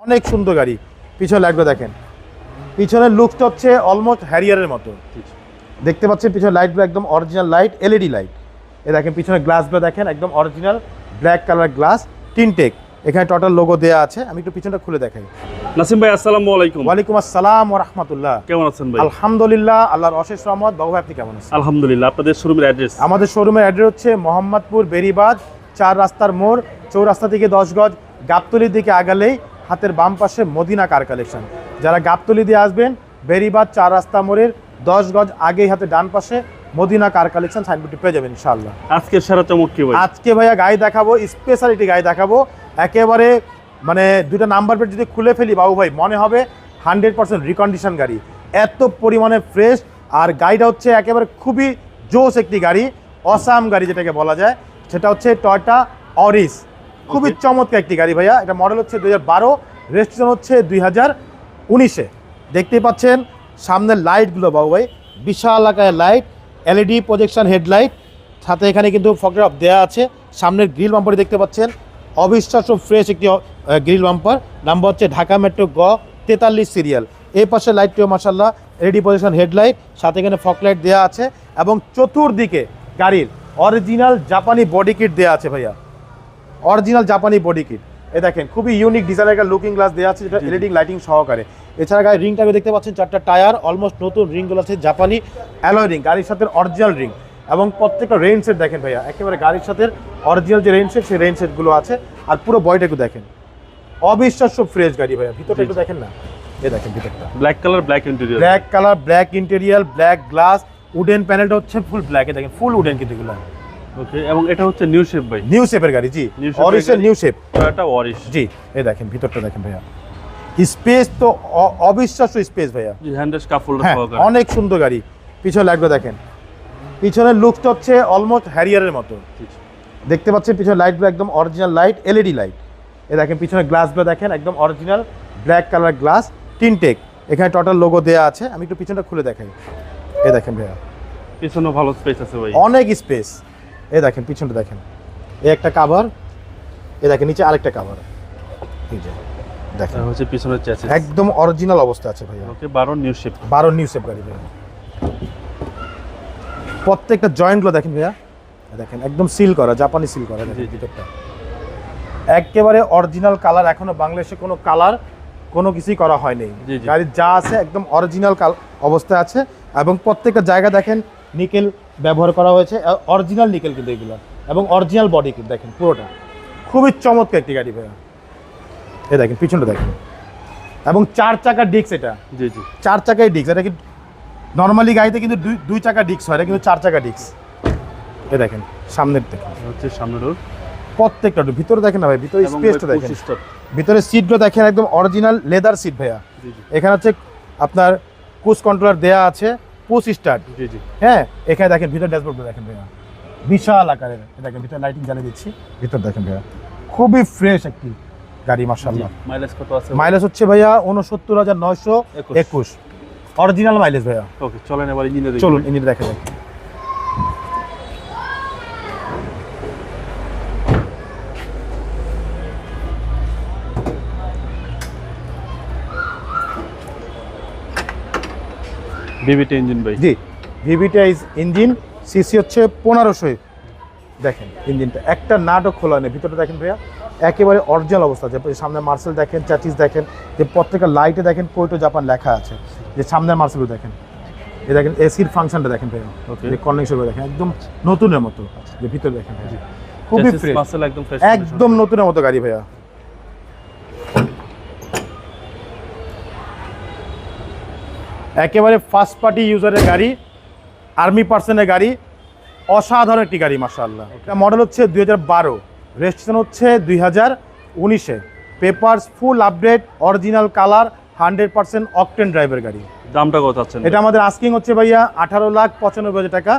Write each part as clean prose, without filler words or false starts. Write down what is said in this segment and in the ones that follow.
অনেক সুন্দর গাড়ি। পিছনে লাইটগুলো দেখেন, পিছনের লুকটা হচ্ছে অলমোস্ট হ্যারিয়ারের মতো। দেখতে পাচ্ছেন পিছনে লাইটগুলো একদম অরিজিনাল লাইট, এলইডি লাইট। এ দেখেন পিছনে গ্লাসগুলো দেখেন, একদম অরিজিনাল ব্ল্যাক কালার গ্লাস, টিনটেক। এখানে টোটাল লোগো দেওয়া আছে। আমি একটু পিছনটা খুলে দেখাই। নাসিম ভাই আসসালামু আলাইকুম। ওয়ালাইকুম আসসালাম ওয়া রাহমাতুল্লাহ। কেমন আছেন ভাই? আলহামদুলিল্লাহ, আল্লাহর অশেষ রহমত। বাবু ভাই আপনি কেমন আছেন? আলহামদুলিল্লাহ। আপনাদের শোরুমের অ্যাড্রেস? আমাদের শোরুমের অ্যাড্রেস হচ্ছে মোহাম্মদপুর বেরিবাদ 4 রাস্তার মোড়, চৌরাস্তা থেকে 10 গজ গাবতলির দিকে আগালেই হাতের বাম পাশে মদিনা কার কালেকশন। যারা গাবতলি দিয়ে আসবেন, বেরিবাদ 4 রাস্তা মোড়ের 10 গজ আগেই হাতে ডান পাশে মদিনা কার কালেকশন সাইনবোর্ডটি পেয়ে যাবেন ইনশাআল্লাহ। আজকে সারা চমক কি ভাই? আজকে ভাইয়া গাড়ি দেখাবো, স্পেশালিটি গাড়ি দেখাবো। একেবারে মানে দুইটা নাম্বার প্লেট যদি খুলে ফেলি বাবু ভাই, মনে হবে 100% রিকন্ডিশন গাড়ি, এত পরিমাণে ফ্রেশ। আর গাড়িটা হচ্ছে একেবারে খুবই জোস একটি গাড়ি, অসাম গাড়ি যেটাকে বলা যায়। সেটা হচ্ছে টয়োটা অরিস। খুবই চমৎকার একটি গাড়ি ভাইয়া। এটা মডেল হচ্ছে 2012, রেজিস্ট্রেশন হচ্ছে 2019-এ। দেখতেই পাচ্ছেন সামনের লাইটগুলো বাবু ভাই, বিশাল আকারের লাইট, এলইডি প্রজেকশন হেডলাইট, সাথে এখানে কিন্তু ফগ অফ দেওয়া আছে। সামনের গ্রিল বাম্পারটি দেখতে পাচ্ছেন, অবিশ্বাস্য ফ্রেশ একটি গ্রিল বাম্পার। নাম্বার হচ্ছে ঢাকা মেট্রো গ 43 সিরিয়াল। এই পাশে লাইটটিও মাশাআল্লাহ এলইডি প্রজেকশন হেডলাইট, সাথে এখানে ফগ লাইট দেওয়া আছে এবং চতুর্দিকে গাড়ির অরিজিনাল জাপানি বডি কিট দেওয়া আছে ভাইয়া, অরিজিনাল জাপানি বডি কিট। এ দেখেন খুবই ইউনিক ডিজাইনের একটা লুকিং গ্লাস দেওয়া আছে, যেটা এলইডি লাইটিং সহকারে। এছাড়া গাড়ির রিংটাকে দেখতে পাচ্ছেন, 4টা টায়ার, অলমোস্ট নতুন রিংগুলো আছে, জাপানি অ্যালয় রিং, গাড়ির সাথে অরিজিনাল রিং। এবং প্রত্যেকটা রেইন সেট দেখেন ভাইয়া, একেবারে গাড়ির সাথে অরিজিনাল যে রেইন সেট, সেই রেইন সেটগুলো আছে। আর পুরো বডিটা একটু দেখেন, অবিশ্বাস্য ফ্রেশ গাড়ি ভাইয়া। ভিতরটা একটু দেখেন না, এ দেখেন ভিতরটা black colour, black interior, black colour, black interior, black glass, wooden প্যানেলটা হচ্ছে ফুল ব্ল্যাক। এ দেখেন ফুল উডেন কিন্তু এগুলো। ওকে, এবং এটা হচ্ছে নিউ শেপ ভাই, নিউ শেপের গাড়ি। জি, অরিসের নিউ শেপ, টয়োটা অরিস। জি, এই দেখেন ভিতরটা দেখেন ভাইয়া, স্পেস তো অবিশ্বাস্য স্পেস ভাইয়া। জি, হ্যান্ডেল কাপ হোল্ডার সহকারে। অনেক সুন্দর গাড়ি। পিছনে লাইটগুলো দেখেন, পিছনের লুকটা হচ্ছে অলমোস্ট হ্যারিয়ারের মতো। দেখতে পাচ্ছেন পিছনে লাইটগুলো একদম অরিজিনাল লাইট, এলইডি লাইট। এ দেখেন পিছনে গ্লাসগুলো দেখেন, একদম অরিজিনাল ব্ল্যাক কালার গ্লাস, টিনটেক। এখানে টোটাল লোগো দেওয়া আছে। আমি একটু পিছনটা খুলে দেখাই। এ দেখেন ভাইয়া, পিছনে ভালো স্পেস আছে ভাই, অনেক স্পেস। এ দেখেন পিছনটা দেখেন, এই একটা কভার, এ দেখেন নিচে আরেকটা কভার। এই যে দেখেন হচ্ছে পিছনের চ্যাসিস একদম অরিজিনাল অবস্থা আছে ভাইয়া। ওকে, 12 নিউ শেপ, 12 নিউ শেপ গাড়ি ভাইয়া। প্রত্যেকটা জয়েন্টগুলো দেখেন ভাইয়া, দেখেন একদম সিল করা, জাপানি সিল করা। ভিতরটা একেবারে অরিজিনাল কালার, এখনো বাংলাদেশে কোনো কালার কোনো কিছুই করা হয়নি। গাড়ির যা আছে একদম অরিজিনাল অবস্থায় আছে। এবং প্রত্যেকটা জায়গা দেখেন নিকেল ব্যবহার করা হয়েছে, অরিজিনাল নিকেল কিন্তু এগুলো, এবং অরিজিনাল বডি কিট দেখেন পুরোটা। খুবই চমৎকার একটি গাড়ি ভাইয়া। এ দেখেন পিছনটা দেখেন, এবং 4 চাকার ডিস্ক। এটা জি জি 4 চাকায় ডিস্ক। এটা কি নর্মালি গাড়িতে কিন্তু 2 চাকা ডিস্ক হয়, এটা কিন্তু 4 চাকা ডিস্ক। এ দেখেন সামনের দেখেন, হচ্ছে সামনের ডোর, প্রত্যেকটা ভিতরে দেখেন না ভাই, ভিতরে স্পেসটা দেখেন, ভিতরে সিটগুলো দেখেন একদম অরিজিনাল লেদার সিট ভাইয়া। এখানে হচ্ছে আপনার ক্রুজ কন্ট্রোলার দেয়া আছে, পুশ স্টার্ট। জি জি হ্যাঁ, এখানে দেখেন ভিতরে ড্যাশবোর্ডটা দেখেন ভাইয়া, বিশাল আকারের। দেখেন ভিতরে লাইটিং জ্বালিয়ে দিচ্ছি, ভিতর দেখেন ভাইয়া, খুবই ফ্রেশ একটি গাড়ি মাশাআল্লাহ। মাইলেজ কত আছে? মাইলেজ হচ্ছে ভাইয়া 69,921 অরিজিনাল মাইলেজ ভাইয়া। ওকে, চলেন এবার ইঞ্জিনে দেখি। চলুন ইঞ্জিন দেখা যাক। ভিভিটি ইঞ্জিন ভাই। জি, ভিভিটি ইঞ্জিন, সিসি হচ্ছে 1500। দেখেন ইঞ্জিনটা একটা নাটও খোলা নেই, ভিতরটা দেখেন ভাইয়া একেবারে অরিজিনাল অবস্থা আছে। সামনে মার্সেল দেখেন, চ্যাচিস দেখেন, যে প্রত্যেকটা লাইটে দেখেন কোয়েটো জাপান লেখা আছে। যে সামনের মার্সেলগুলো দেখেন, এই দেখেন এসির ফাংশনটা দেখেন ভাইয়া, যে কন্ডেন্সারগুলো দেখেন একদম নতুনের মতো। যে ভিতরে দেখেন ভাইয়া খুবই ফ্রেশ, মার্সেল একদম ফ্রেশ, একদম নতুনের মতো গাড়ি ভাইয়া। একেবারে ফার্স্ট পার্টি ইউজারের গাড়ি, আর্মি পার্সনের গাড়ি, অসাধারণ একটি গাড়ি মাশাআল্লাহ। এটা মডেল হচ্ছে 2012, রেজিস্ট্রেশন হচ্ছে 2019-এ। Papers full update, original colour, 100% octane ড্রাইভের গাড়ি। দামটা কত আছেন? এটা আমাদের আস্কিং হচ্ছে ভাইয়া 18,95,000 টাকা,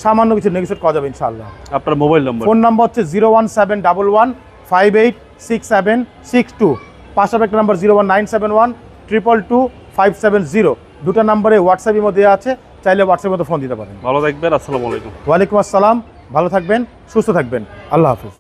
সামান্য কিছু নেগোশিয়েট করা যাবে ইনশাআল্লাহ। আপনার মোবাইল নম্বর? ফোন নাম্বার হচ্ছে 01711586762, পাশাপাশি একটা নাম্বার 01971222570। দুটো নাম্বারে হোয়াটসঅ্যাপের মধ্যে আছে, চাইলে হোয়াটসঅ্যাপের মধ্যে ফোন দিতে পারেন। ভালো থাকবেন, আসসালামু আলাইকুম। ওয়ালাইকুম আসসালাম, ভালো থাকবেন, সুস্থ থাকবেন, আল্লাহ হাফিজ।